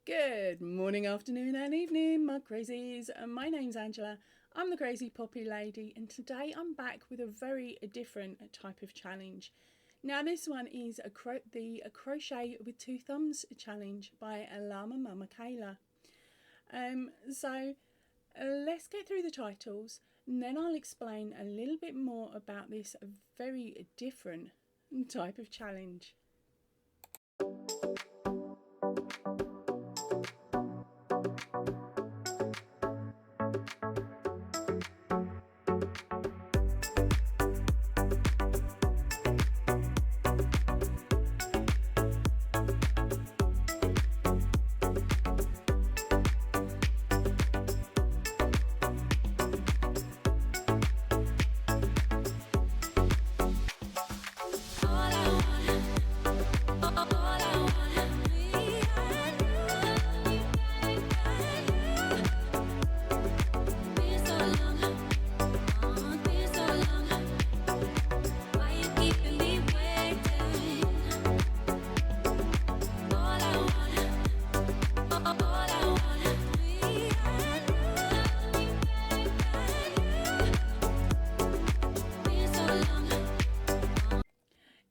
Good morning, afternoon and evening, my crazies. My name's Angela. I'm the Crazy Poppy Lady, and today I'm back with a very different type of challenge. Now this one is the Crochet with Two Thumbs challenge by Llama Mama Kayla. Let's get through the titles and then I'll explain a little bit more about this very different type of challenge.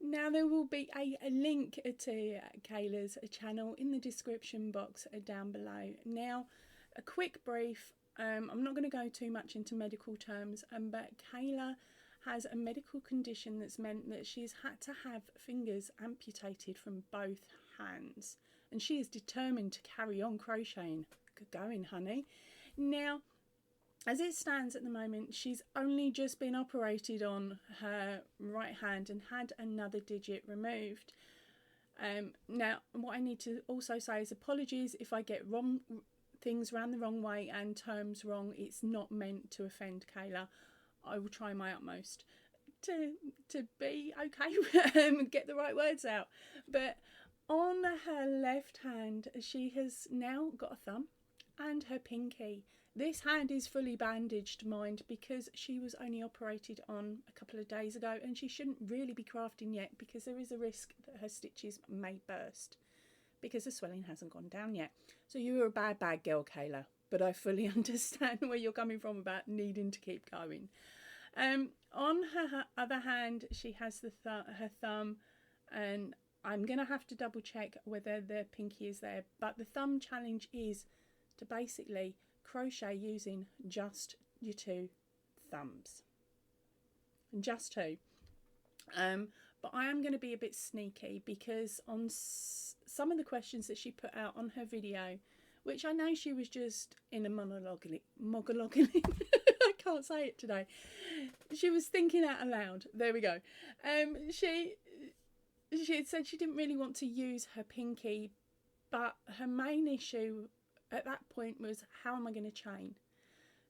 Now there will be a link to Kayla's channel in the description box down below. Now, a quick brief, I'm not going to go too much into medical terms, but Kayla has a medical condition that's meant that she's had to have fingers amputated from both hands. And she is determined to carry on crocheting. Good going, honey. Now, as it stands at the moment, she's only just been operated on her right hand and had another digit removed. Now, what I need to also say is apologies if I get things round the wrong way and terms wrong. It's not meant to offend Kayla. I will try my utmost to be okay and get the right words out. But on her left hand, she has now got a thumb and her pinky. This hand is fully bandaged, mind, because she was only operated on a couple of days ago and she shouldn't really be crafting yet because there is a risk that her stitches may burst because the swelling hasn't gone down yet. So you were a bad girl, Kayla, but I fully understand where you're coming from about needing to keep going. On her other hand, she has her thumb, and I'm going to have to double check whether the pinky is there, but the thumb challenge is to basically crochet using just your two thumbs, just two. But I am going to be a bit sneaky because on some of the questions that she put out on her video, which I know she was just in a monologuing I can't say it today, she was thinking out aloud, there we go. She had said she didn't really want to use her pinky, but her main issue at that point was, how am I going to chain?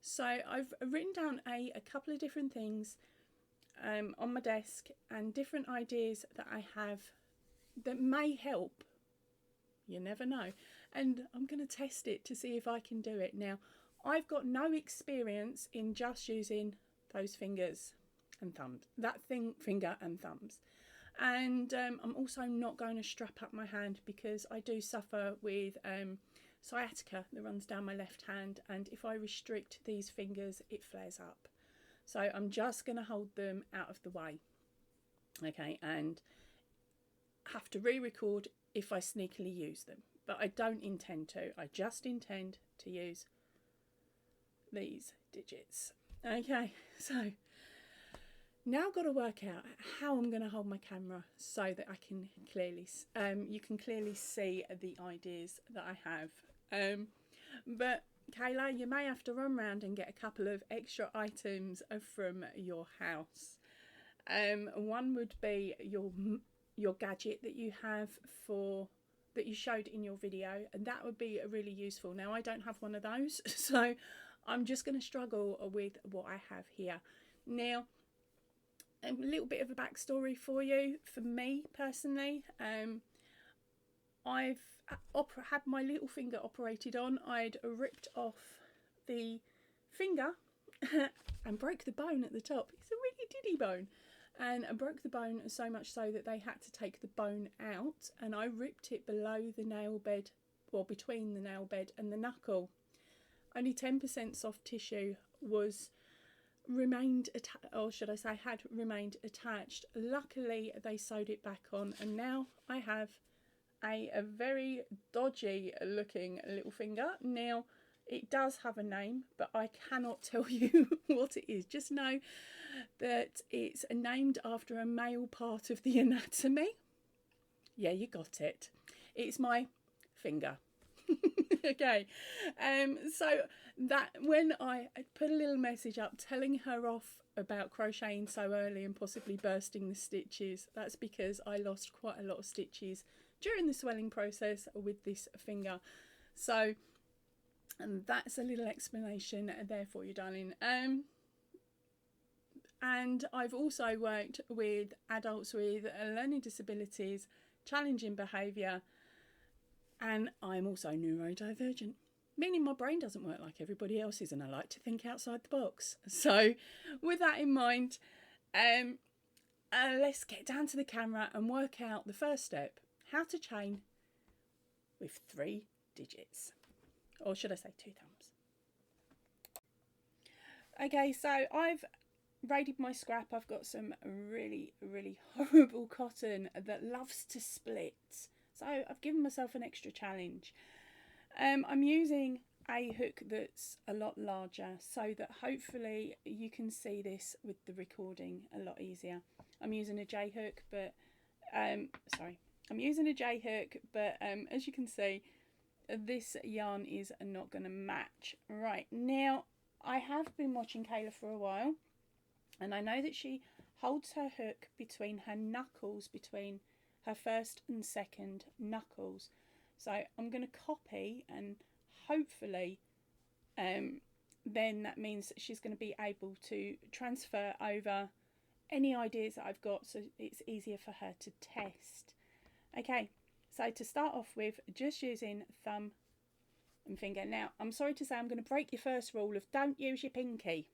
So I've written down a couple of different things on my desk and different ideas that I have that may help. You never know. And I'm going to test it to see if I can do it. Now, I've got no experience in just using those fingers and thumbs. Finger and thumbs. And I'm also not going to strap up my hand because I do suffer with sciatica that runs down my left hand, and if I restrict these fingers it flares up. So I'm just going to hold them out of the way, okay, and have to re-record if I sneakily use them, but I don't intend to. I just intend to use these digits. Okay, so now I've got to work out how I'm going to hold my camera so that I can clearly, you can clearly see the ideas that I have. But Kayla, you may have to run around and get a couple of extra items from your house. One would be your gadget that you have that you showed in your video, and that would be really useful. Now I don't have one of those, so I'm just going to struggle with what I have here. Now, a little bit of a backstory for you. For me personally, I've had my little finger operated on. I'd ripped off the finger and broke the bone at the top. It's a really diddy bone. And I broke the bone so much so that they had to take the bone out, and I ripped it below the nail bed or between the nail bed and the knuckle. Only 10% soft tissue was remained, or should I say had remained attached. Luckily they sewed it back on, and now I have a very dodgy looking little finger. Now it does have a name, but I cannot tell you what it is. Just know that it's named after a male part of the anatomy. Yeah, you got it. It's my finger. Okay, so that when I put a little message up telling her off about crocheting so early and possibly bursting the stitches, that's because I lost quite a lot of stitches during the swelling process with this finger. So, and that's a little explanation there for you, darling. And I've also worked with adults with learning disabilities, challenging behaviour, and I'm also neurodivergent, meaning my brain doesn't work like everybody else's, and I like to think outside the box. So with that in mind, let's get down to the camera and work out the first step, how to chain with 3 digits, or should I say 2 thumbs. Okay, so I've braided my scrap. I've got some really horrible cotton that loves to split, so I've given myself an extra challenge. I'm using a hook that's a lot larger so that hopefully you can see this with the recording a lot easier. I'm using a J hook, but as you can see, this yarn is not going to match. Right, now I have been watching Kayla for a while, and I know that she holds her hook between her knuckles, between her first and second knuckles. So I'm going to copy, and hopefully then that means that she's going to be able to transfer over any ideas that I've got, so it's easier for her to test. Okay, so to start off with, just using thumb and finger. Now, I'm sorry to say I'm going to break your first rule of don't use your pinky.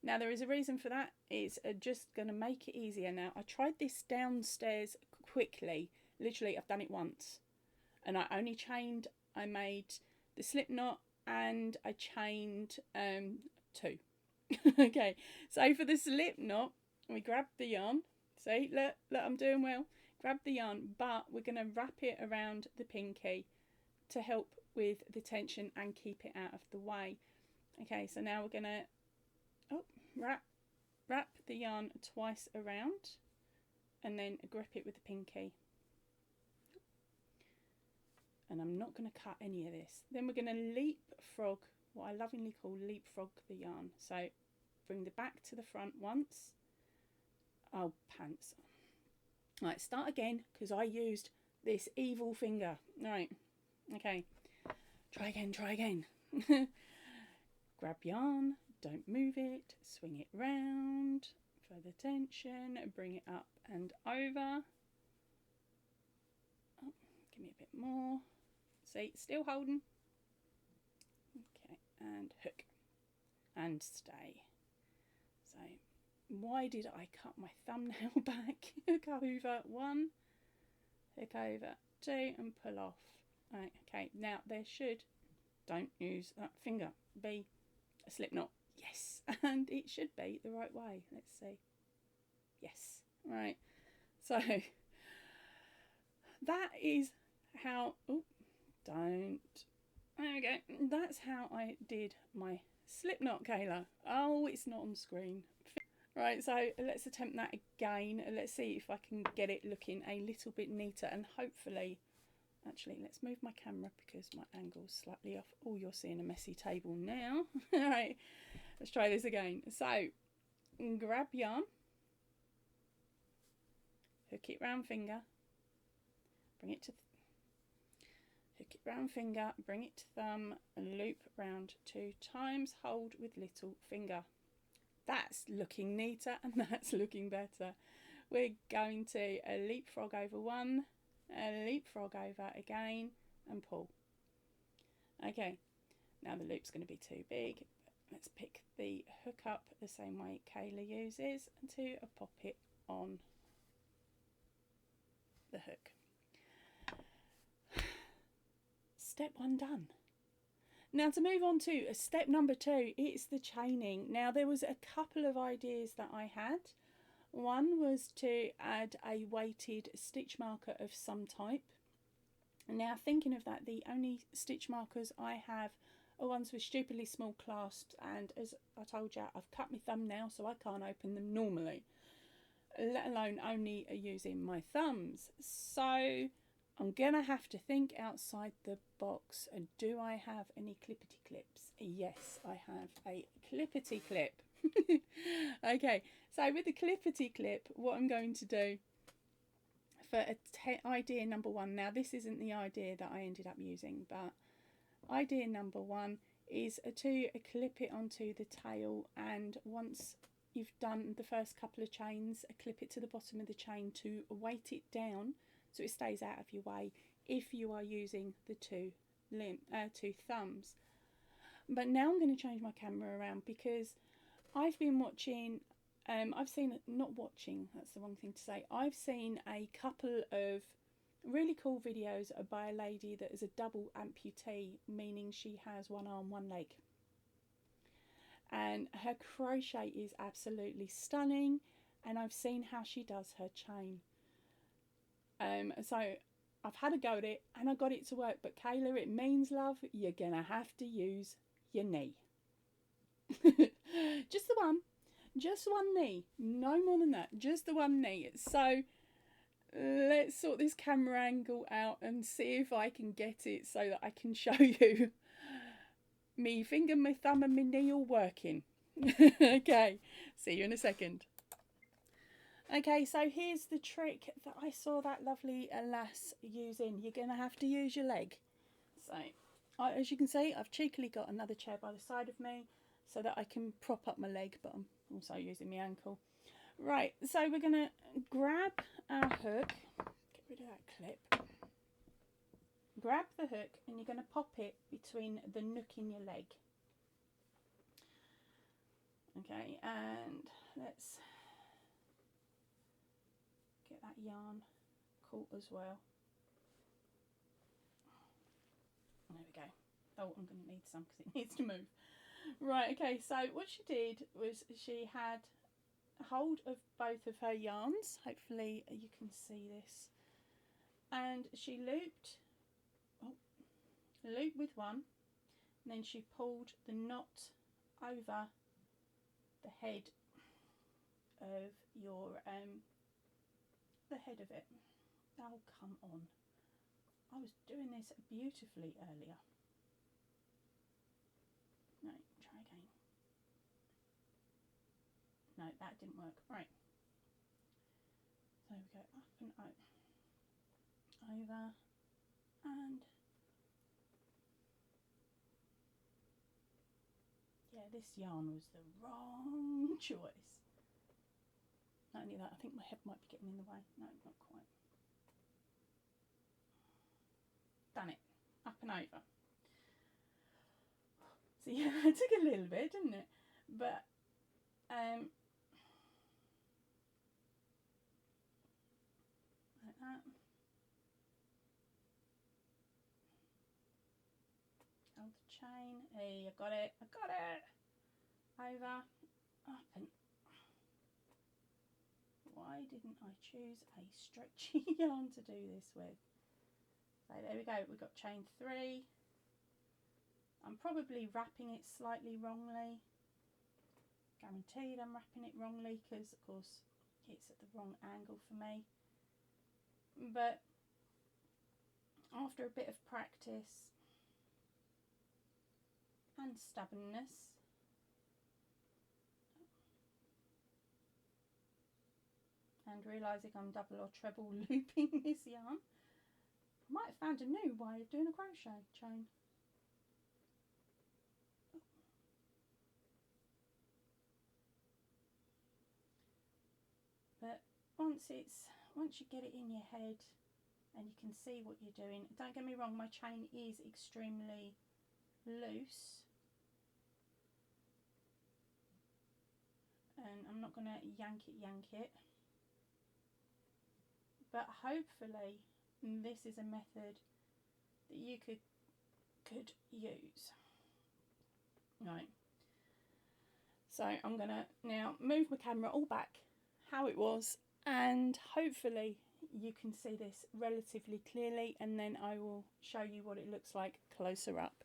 Now there is a reason for that. It's just going to make it easier. Now, I tried this downstairs quickly. Literally, I've done it once, and I made the slip knot, and I chained 2. Okay, so for the slip knot, we grab the yarn. See, look, I'm doing well. Grab the yarn, but we're going to wrap it around the pinky to help with the tension and keep it out of the way. Okay, so now we're going to wrap the yarn twice around, and then grip it with the pinky. And I'm not going to cut any of this. Then we're going to leapfrog, what I lovingly call leapfrog the yarn. So bring the back to the front once. Oh, pants. Right, start again, because I used this evil finger. Right, okay. Try again. Grab yarn, don't move it, swing it round, further tension, bring it up and over. Oh, give me a bit more. See, still holding. Okay, and hook and stay. So why did I cut my thumbnail back? Hook over 1, hook over 2 and pull off. Right, okay, now there should, don't use that finger, be a slip knot. Yes, and it should be the right way. Let's see. Yes, right. So that is how, oh, don't, there we go. That's how I did my slip knot, Kayla. Oh, it's not on screen. Right, so let's attempt that again. Let's see if I can get it looking a little bit neater, and hopefully, actually, let's move my camera because my angle's slightly off. Oh, you're seeing a messy table now. All right, let's try this again. So, grab yarn, hook it round finger, bring it to, hook it round finger, bring it to thumb, and loop round 2 times, hold with little finger. That's looking neater, and that's looking better. We're going to leapfrog over 1, leapfrog over again, and pull. Okay, now the loop's going to be too big. Let's pick the hook up the same way Kayla uses to pop it on the hook. step 1 done. Now to move on to step number 2, it's the chaining. Now there was a couple of ideas that I had. One was to add a weighted stitch marker of some type. Now thinking of that, the only stitch markers I have are ones with stupidly small clasps, and as I told you, I've cut my thumb now, so I can't open them normally, let alone only using my thumbs. So I'm gonna have to think outside the box. And do I have any clippity clips? Yes, I have a clippity clip. Okay, so with the clippity clip, what I'm going to do for idea number 1, now this isn't the idea that I ended up using, but idea number 1 is to clip it onto the tail, and once you've done the first couple of chains, clip it to the bottom of the chain to weight it down so it stays out of your way if you are using the two thumbs. But now I'm going to change my camera around because I've been watching, that's the wrong thing to say. I've seen a couple of really cool videos by a lady that is a double amputee, meaning she has one arm, one leg. And her crochet is absolutely stunning, and I've seen how she does her chain. So I've had a go at it and I got it to work, but Kayla, it means, love, you're gonna have to use your knee. Just one knee, no more than that, just the one knee. So let's sort this camera angle out and see if I can get it so that I can show you me finger, my thumb and my knee all working. Okay, see you in a second. Okay, so here's the trick that I saw that lovely lass using. You're going to have to use your leg. So, as you can see, I've cheekily got another chair by the side of me so that I can prop up my leg, but I'm also using my ankle. Right, so we're going to grab our hook, get rid of that clip. Grab the hook and you're going to pop it between the nook in your leg. Okay, and let's get that yarn caught as well. There we go. Oh, I'm going to need some because it needs to move. Right, okay, so what she did was she had hold of both of her yarns. Hopefully you can see this. And she looped with one, and then she pulled the knot over the head of your the head of it. Oh, come on, I was doing this beautifully earlier. No, try again. No, that didn't work. Right, so we go up and out, over, and yeah, this yarn was the wrong choice. Not only that, I think my head might be getting in the way. No, not quite. Done it. Up and over. So yeah, it took a little bit, didn't it? But like that. Hold the chain. Hey, I got it. I got it. Over, up and. Why didn't I choose a stretchy yarn to do this with? So there we go. We've got chain 3. I'm probably wrapping it slightly wrongly. Guaranteed I'm wrapping it wrongly because, of course, it's at the wrong angle for me. But after a bit of practice and stubbornness, and realising I'm double or treble looping this yarn, I might have found a new way of doing a crochet chain. But once you get it in your head and you can see what you're doing, don't get me wrong, my chain is extremely loose, and I'm not going to yank it, but hopefully this is a method that you could could use. Right, so I'm going to now move my camera all back how it was, and hopefully you can see this relatively clearly, and then I will show you what it looks like closer up.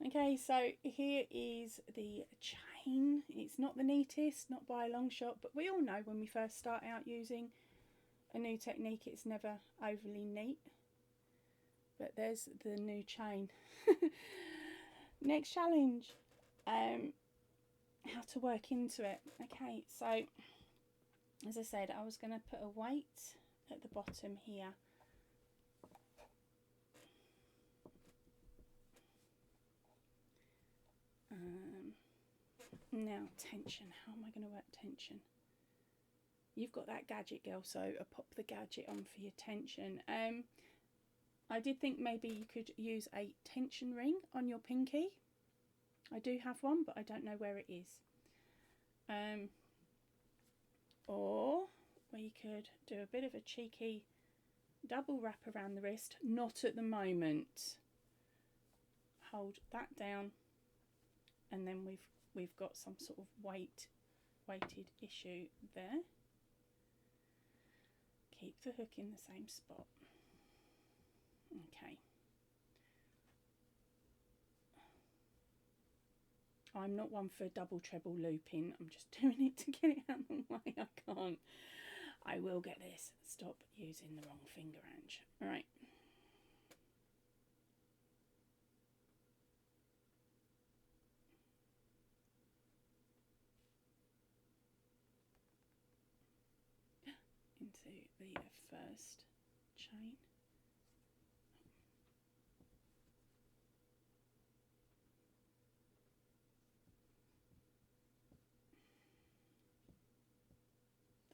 Okay, so here is the chain. It's not the neatest, not by a long shot, but we all know when we first start out using a new technique it's never overly neat. But there's the new chain. Next challenge, how to work into it. Okay, so as I said, I was going to put a weight at the bottom here. Now tension, how am I going to work tension? You've got that gadget, girl, so I'll pop the gadget on for your tension. I did think maybe you could use a tension ring on your pinky. I do have one, but I don't know where it is. Or we could do a bit of a cheeky double wrap around the wrist. Not at the moment. Hold that down, and then we've got some sort of weighted issue there. Keep the hook in the same spot. Okay. I'm not one for double treble looping. I'm just doing it to get it out of the way. I can't. I will get this. Stop using the wrong finger, Ange. All right. Into the first chain.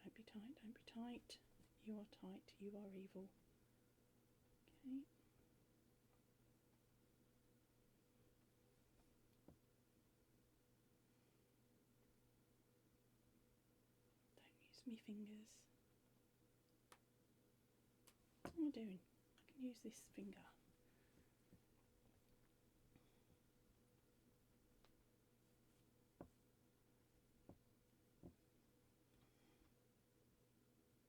Don't be tight, don't be tight. You are tight, you are evil. Okay. Don't use my fingers. What am I doing? I can use this finger.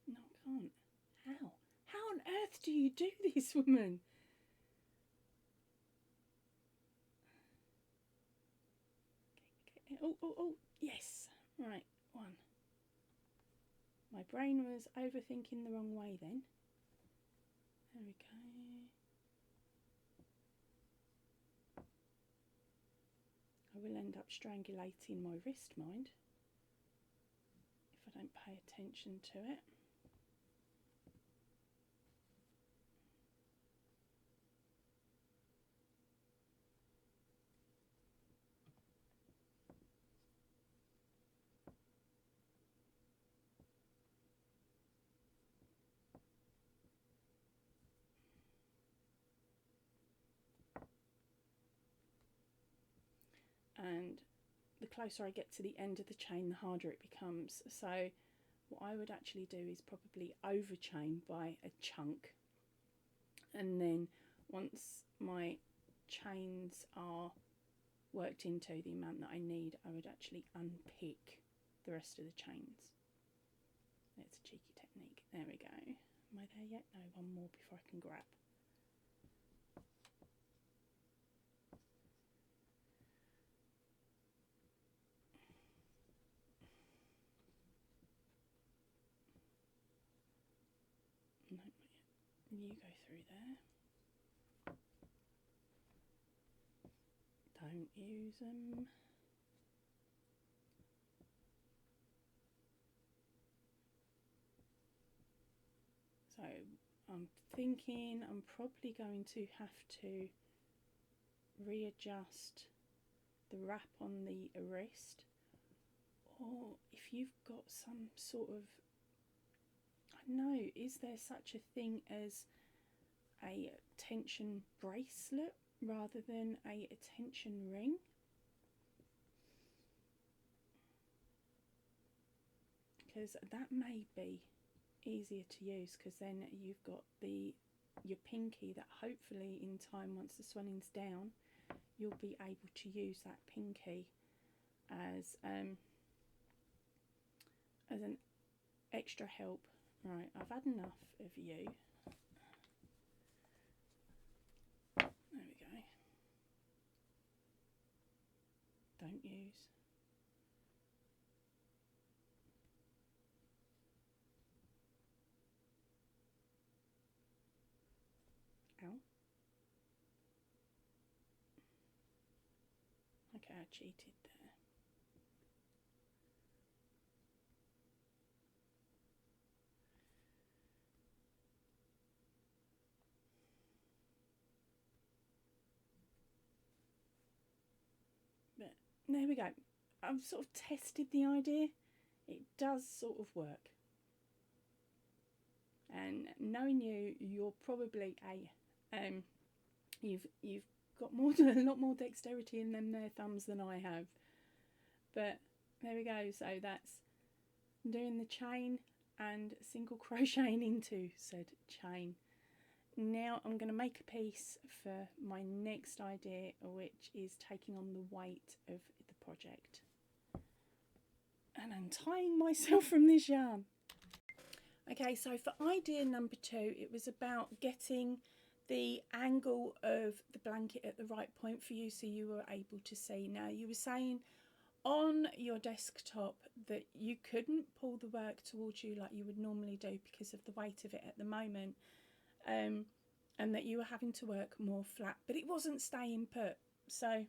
No, I can't. How? How on earth do you do this, woman? Okay. Oh, yes. Right, one. My brain was overthinking the wrong way then. There we go. I will end up strangulating my wrist, mind, if I don't pay attention to it. And the closer I get to the end of the chain, the harder it becomes. So what I would actually do is probably overchain by a chunk, and then once my chains are worked into the amount that I need, I would actually unpick the rest of the chains. It's a cheeky technique. There we go. Am I there yet? No, one more before I can grab. No, not yet. You go through there. Don't use them. So I'm thinking I'm probably going to have to readjust the wrap on the wrist, or if you've got some sort of, I don't know, is there such a thing as a tension bracelet rather than a tension ring? Because that may be easier to use, because then you've got the your pinky, that hopefully in time, once the swelling's down, you'll be able to use that pinky as an extra help. Right, I've had enough of you. There we go. Don't use. Ow. Okay, I cheated there. But there we go. I've sort of tested the idea. It does sort of work. And knowing you, you're probably you've got a lot more dexterity in them there thumbs than I have. But there we go. So that's doing the chain and single crocheting into said chain. Now I'm going to make a piece for my next idea, which is taking on the weight of the project and untying myself from this yarn. Okay, so for idea number 2, it was about getting the angle of the blanket at the right point for you so you were able to see. Now, you were saying on your desktop that you couldn't pull the work towards you like you would normally do because of the weight of it at the moment, and that you were having to work more flat, but it wasn't staying put. So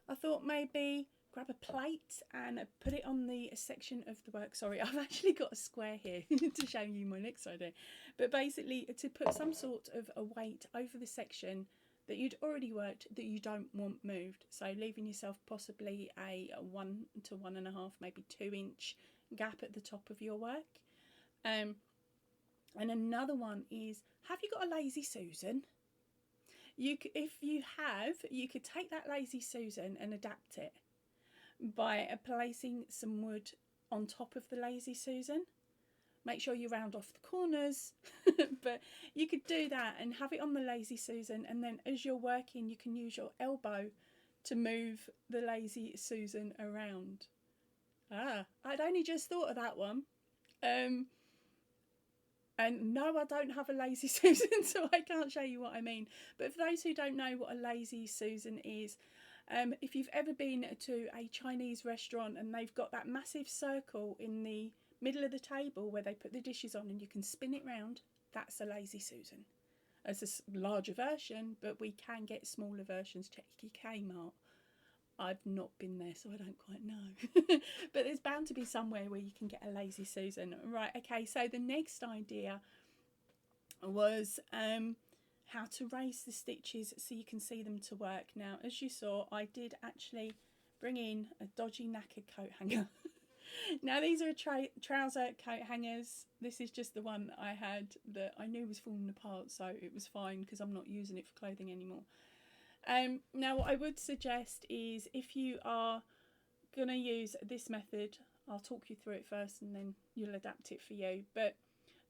I thought maybe grab a plate and put it on the section of the work. Sorry, I've actually got a square here to show you my next idea. But basically to put some sort of a weight over the section that you'd already worked that you don't want moved. So leaving yourself possibly a 1 to 1.5, maybe 2 inch gap at the top of your work. And another one is, have you got a Lazy Susan? If you have, you could take that Lazy Susan and adapt it by placing some wood on top of the Lazy Susan. Make sure you round off the corners, but you could do that and have it on the Lazy Susan, and then as you're working you can use your elbow to move the Lazy Susan around. I'd only just thought of that one. And no, I don't have a Lazy Susan, so I can't show you what I mean. But for those who don't know what a Lazy Susan is, if you've ever been to a Chinese restaurant and they've got that massive circle in the middle of the table where they put the dishes on and you can spin it round, that's a Lazy Susan. It's a larger version, but we can get smaller versions. Check your Kmart. I've not been there, so I don't quite know. But there's bound to be somewhere where you can get a Lazy Susan. Right, okay, so the next idea was how to raise the stitches so you can see them to work. Now, as you saw, I did actually bring in a dodgy knackered coat hanger. Now, these are trouser coat hangers. This is just the one that I had that I knew was falling apart, so it was fine because I'm not using it for clothing anymore. Now what I would suggest is, if you are going to use this method, I'll talk you through it first and then you'll adapt it for you, but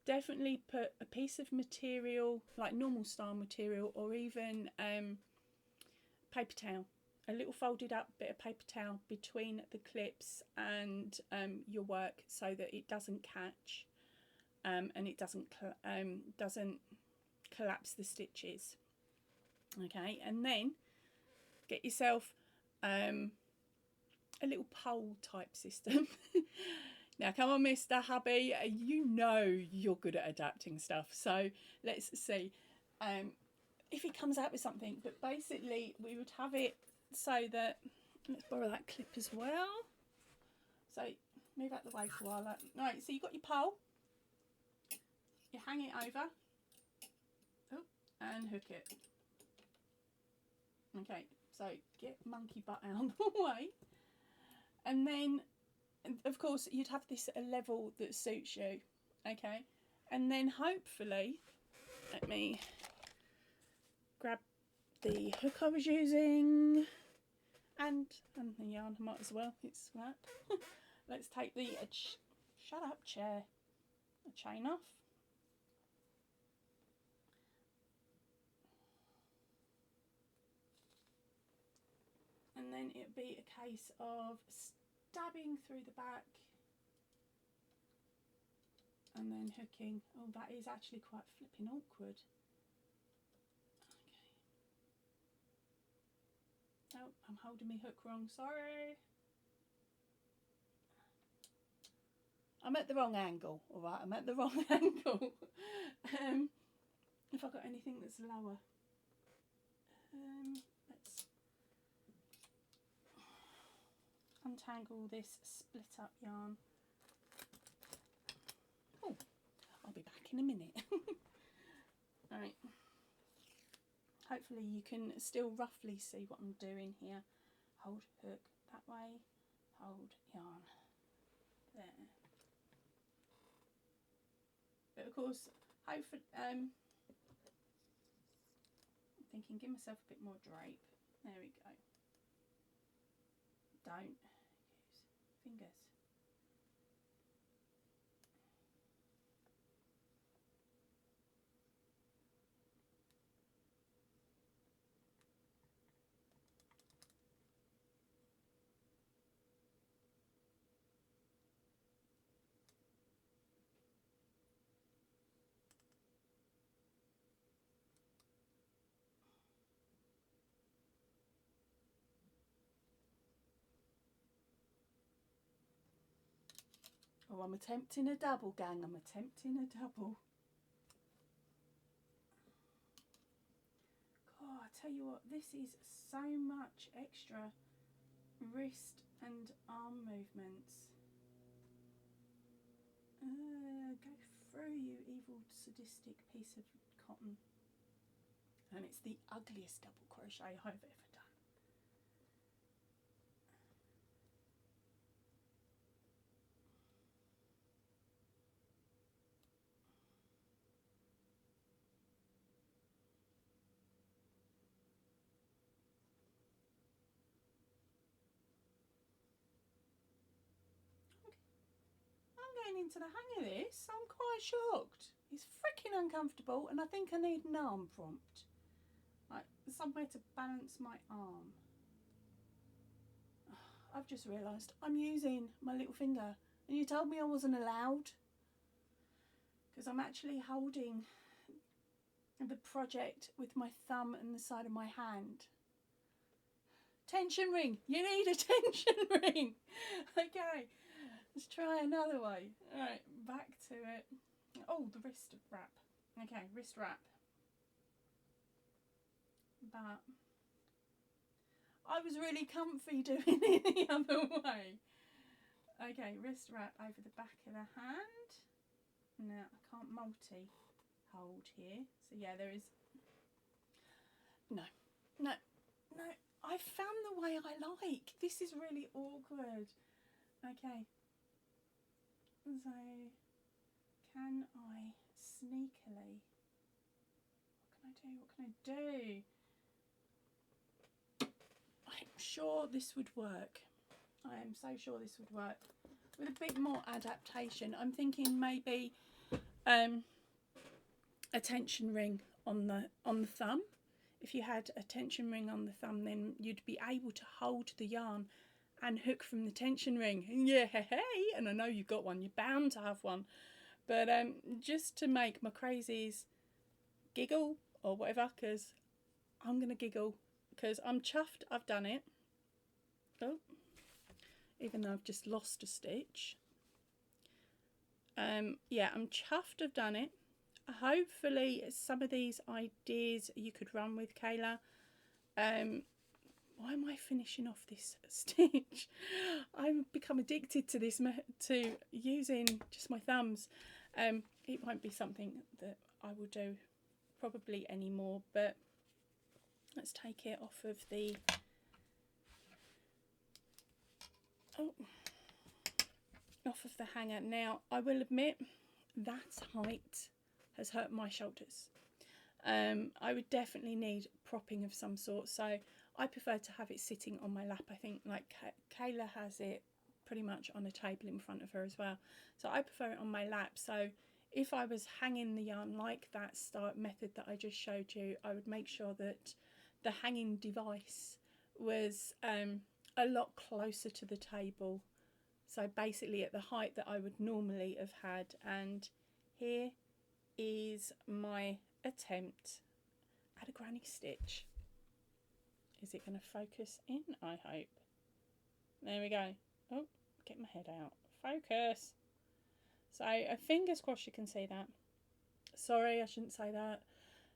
definitely put a piece of material, like normal style material, or even paper towel, a little folded up bit of paper towel between the clips and your work so that it doesn't catch and it doesn't collapse the stitches. Okay, and then get yourself a little pole type system. Now come on, Mr. Hubby, you know you're good at adapting stuff, so let's see if it comes out with something. But basically we would have it so that, let's borrow that clip as well, so move out the way for a while. Right, so you've got your pole, you hang it over, and hook it. Okay, so get monkey butt out of the way, and then of course you'd have this at a level that suits you. Okay, and then hopefully, let me grab the hook I was using and the yarn. I might as well, it's flat. Let's take the shut up chair, the chain off, and then it'd be a case of stabbing through the back and then hooking. Oh, that is actually quite flipping awkward. Okay. Oh, I'm holding my hook wrong, sorry. I'm at the wrong angle, alright, I'm at the wrong angle. If I've got anything that's lower. Let's untangle this split up yarn. Oh, I'll be back in a minute. Alright. Hopefully you can still roughly see what I'm doing here. Hold hook that way, hold yarn there. But of course, hopefully, I'm thinking give myself a bit more drape. There we go. Don't use fingers. Oh, I'm attempting a double, gang. I'm attempting a double. God, I tell you what, this is so much extra wrist and arm movements. Go through, you evil sadistic piece of cotton. And it's the ugliest double crochet I've ever done. Getting into the hang of this, I'm quite shocked. It's freaking uncomfortable and I think I need an arm prompt. Like somewhere to balance my arm. I've just realised I'm using my little finger and you told me I wasn't allowed. Because I'm actually holding the project with my thumb and the side of my hand. Tension ring! You need a tension ring! Okay. Let's try another way. Alright, back to it. Oh, the wrist wrap. Okay, wrist wrap. But I was really comfy doing it the other way. Okay, wrist wrap over the back of the hand. Now, I can't multi-hold here. So yeah, there is... No. I found the way I like. This is really awkward. Okay. So, can I sneakily, what can I do? I'm sure this would work. I am so sure this would work. With a bit more adaptation, I'm thinking maybe a tension ring on the thumb. If you had a tension ring on the thumb, then you'd be able to hold the yarn and hook from the tension ring. Yeah, hey, and I know you've got one, you're bound to have one. But just to make my crazies giggle or whatever, because I'm going to giggle, because I'm chuffed I've done it. Oh, even though I've just lost a stitch. Yeah, I'm chuffed I've done it. Hopefully some of these ideas you could run with, Kayla. Why am I finishing off this stitch? I've become addicted to this, to using just my thumbs. It won't be something that I will do probably anymore, but let's take it off of the... Oh, off of the hanger. Now, I will admit that height has hurt my shoulders. I would definitely need propping of some sort, so I prefer to have it sitting on my lap. I think like Kayla has it pretty much on a table in front of her as well, so I prefer it on my lap. So if I was hanging the yarn like that start method that I just showed you, I would make sure that the hanging device was a lot closer to the table. So basically at the height that I would normally have had. And here is my attempt at a granny stitch. Is it going to focus in? I hope. There we go. Oh, get my head out. Focus. So fingers crossed you can see that. Sorry, I shouldn't say that.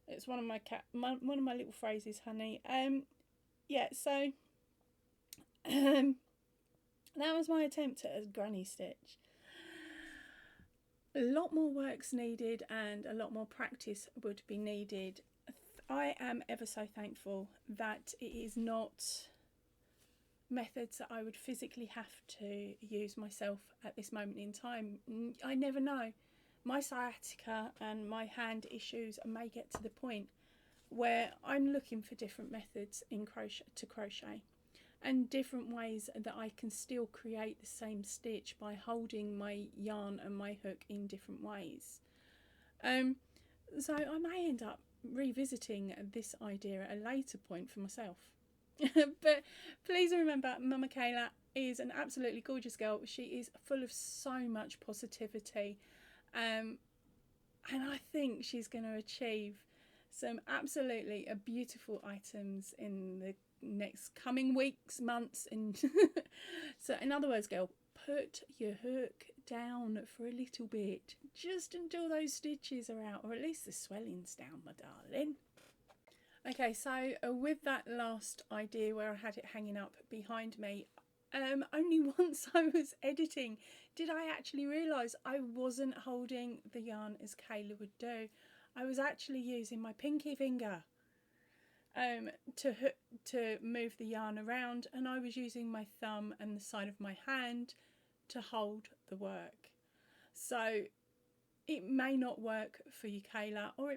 It's one of my one of my little phrases, honey. Yeah. So that was my attempt at a granny stitch. A lot more work's needed and a lot more practice would be needed. I am ever so thankful that it is not methods that I would physically have to use myself at this moment in time. I never know. My sciatica and my hand issues may get to the point where I'm looking for different methods in crochet and different ways that I can still create the same stitch by holding my yarn and my hook in different ways. So I may end up revisiting this idea at a later point for myself. But please remember, Mama Kayla is an absolutely gorgeous girl. She is full of so much positivity, and I think she's going to achieve some absolutely beautiful items in the next coming weeks, months, and so in other words, girl, put your hook down for a little bit, just until those stitches are out, or at least the swelling's down, my darling. Okay, so with that last idea where I had it hanging up behind me, only once I was editing did I actually realise I wasn't holding the yarn as Kayla would do. I was actually using my pinky finger to move the yarn around, and I was using my thumb and the side of my hand to hold the work. So it may not work for you, Kayla, or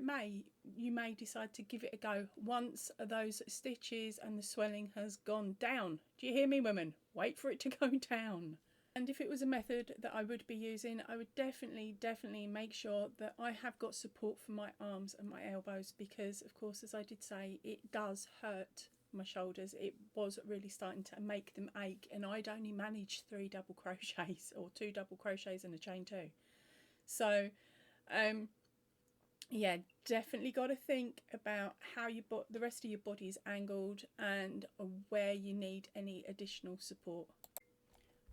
you may decide to give it a go once those stitches and the swelling has gone down. Do you hear me, women? Wait for it to go down. And if it was a method that I would be using, I would definitely make sure that I have got support for my arms and my elbows, because of course, as I did say, it does hurt my shoulders. It was really starting to make them ache, and I'd only managed 3 double crochets, or 2 double crochets and a chain 2. So yeah, definitely got to think about how the rest of your body is angled and where you need any additional support.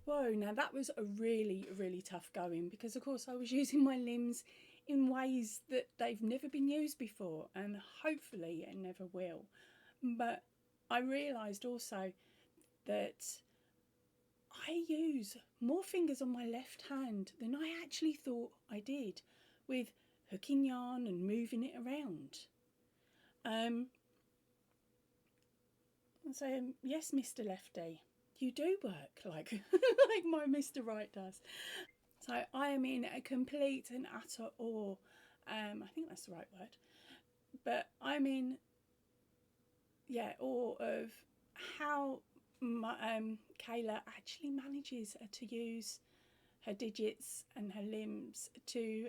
Whoa, now that was a really tough going, because of course I was using my limbs in ways that they've never been used before, and hopefully it never will. But I realised also that I use more fingers on my left hand than I actually thought I did, with hooking yarn and moving it around. So yes, Mr. Lefty, you do work like like my Mr. Right does. So I am in a complete and utter awe. I think that's the right word. But I'm in, awe of how Kayla actually manages to use her digits and her limbs to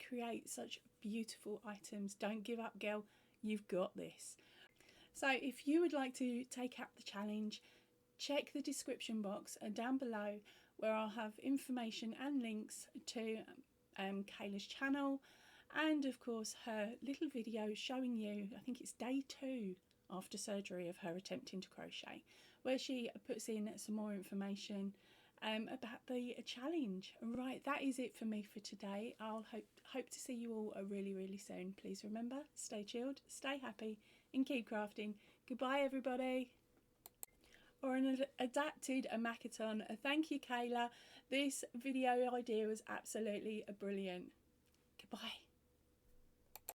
create such beautiful items. Don't give up, girl. You've got this. So if you would like to take up the challenge, check the description box down below, where I'll have information and links to Kayla's channel, and of course her little video showing you, I think it's day 2 after surgery of her attempting to crochet, where she puts in some more information about the challenge. Right, that is it for me for today. I'll hope to see you all really soon. Please remember, stay chilled, stay happy, and keep crafting. Goodbye, everybody. Or an adapted Amacaton. Thank you, Kayla. This video idea was absolutely brilliant. Goodbye.